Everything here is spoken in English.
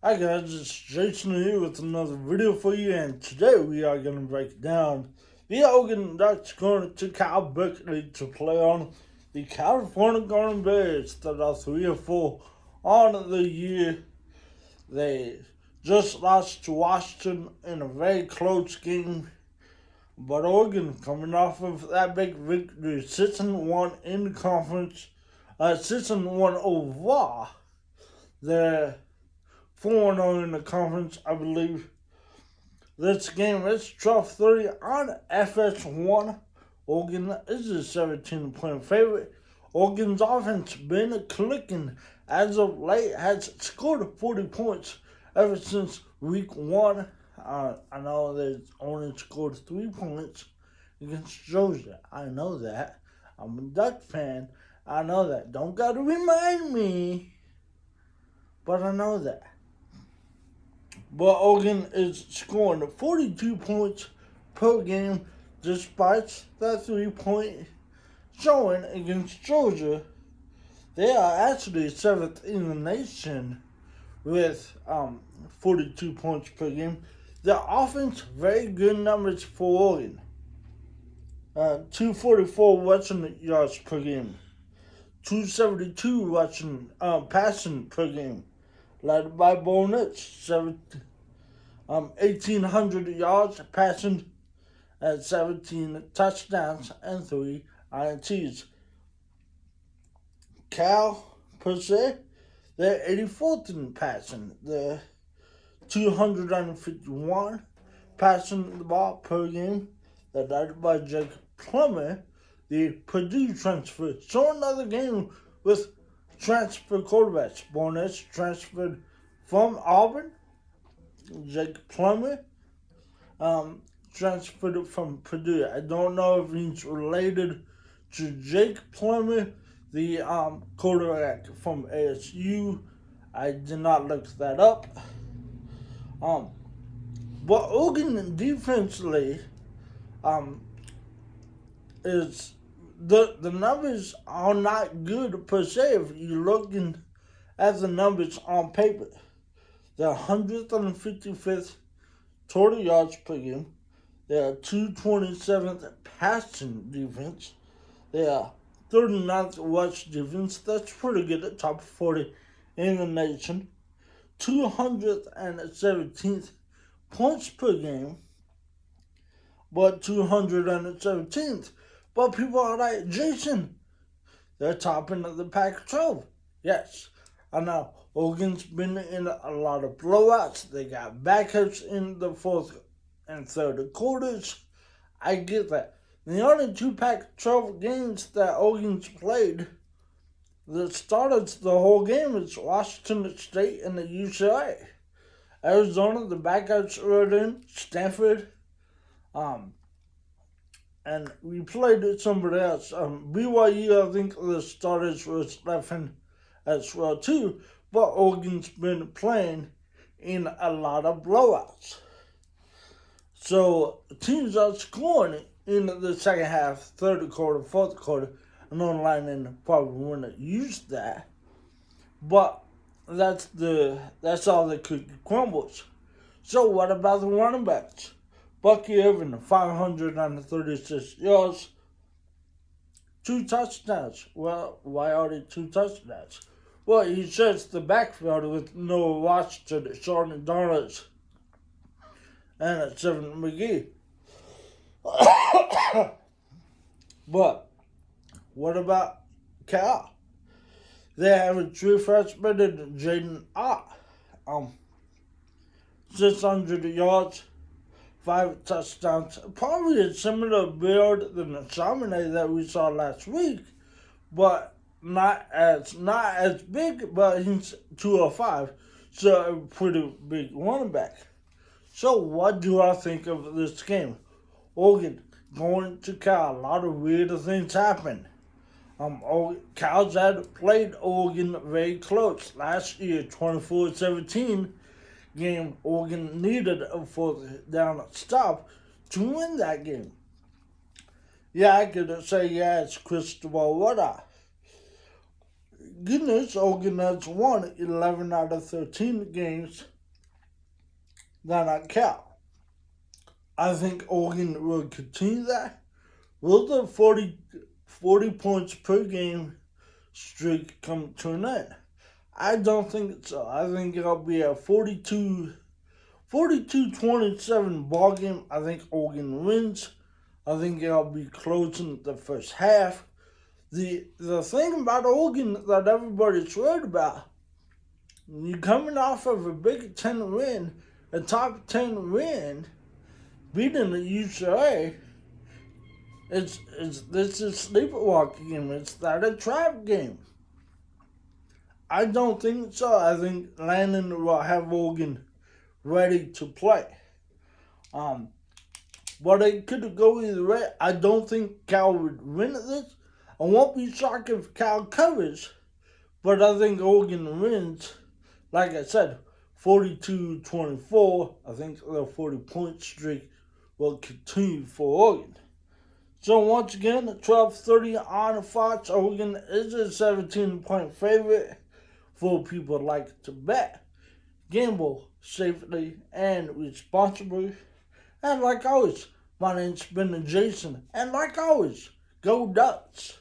Hi guys, it's Jason here with another video for you, and today we are going to break down the Oregon Ducks going to Cal Berkeley to play on the California Golden Bears that are 3-4 on the year. They just lost to Washington in a very close game, but Oregon coming off of that big victory, 6-1 in the conference, 6-1 overall. They're 4-0 in the conference, I believe. This game is 12:30 on FS1. Oregon is a 17-point favorite. Oregon's offense been clicking as of late, has scored 40 points ever since week one. I know they've only scored 3 points against Georgia. I know that. I'm a Duck fan. I know that. Don't gotta remind me. But I know that. But Oregon is scoring 42 points per game despite that 3-point showing against Georgia. They are actually 7th in the nation with 42 points per game. Their offense, very good numbers for Oregon. 244 rushing yards per game. 272 rushing passing per game. Led by Bo Nix, 1,800 yards passing and 17 touchdowns and 3 INTs. Cal, per se, they're 84th in passing. They're 251 passing the ball per game. They're led by Jake Plummer, the Purdue transfer. So another game with transfer quarterbacks. Bonus transferred from Auburn. Jake Plummer transferred from Purdue. I don't know if he's related to Jake Plummer, the quarterback from ASU. I did not look that up. But Oregon defensively is the numbers are not good per se if you're looking at the numbers on paper. They're 155th total yards per game. They are 227th passing defense. They are 39th rush defense. That's pretty good at top 40 in the nation. 217th points per game, but 217th. But people are like, Jason, they're topping of the Pac-12. Yes, I know. Oregon's been in a lot of blowouts. They got backups in the fourth and third quarters. I get that. The only 2 Pac-12 games that Oregon's played that started the whole game is Washington State and the UCLA. Arizona, the backups were in. Stanford. And we played somebody else. BYU, I think the starters were Stephen as well too. But Oregon's been playing in a lot of blowouts. So teams are scoring in the second half, third quarter, fourth quarter, and online and probably want to use that. But that's all the cookie crumbles. So what about the running backs? Bucky Irvin, 536 yards, 2 touchdowns. Well, why are they 2 touchdowns? Well, he shares the backfield with Noah Washington, Sean Darnold, and Seven McGee. But what about Cal? They have a true freshman in Jaden Ott. 600 yards, 5 touchdowns. Probably a similar build than the Chaminade that we saw last week, but not as big, but he's 205, so a pretty big running back. So what do I think of this game? Oregon going to Cal. A lot of weird things happen. Cal's had played Oregon very close. Last year, 24-17 game, Oregon needed a 4th down stop to win that game. Yeah, I could say, yeah, it's Cristobal Wada. Good news, Oregon has won 11 out of 13 games than at Cal. I think Oregon will continue that. Will the 40 points per game streak come to an end? I don't think so. I think it'll be a 42-27 ball game. I think Oregon wins. I think it'll be close in the first half. The thing about Oregon that everybody's worried about, you're coming off of a Big Ten win, a top 10 win, beating the UCLA. This is sleepwalking game. It's not a trap game. I don't think so. I think Landon will have Oregon ready to play. But it could go either way. I don't think Cal would win this. I won't be shocked if Cal covers, but I think Oregon wins. Like I said, 42-24. I think the 40-point streak will continue for Oregon. So once again, 12:30 on Fox. Oregon is a 17-point favorite for people who like to bet. Gamble safely and responsibly. And like always, my name's been Jason. And like always, go Ducks.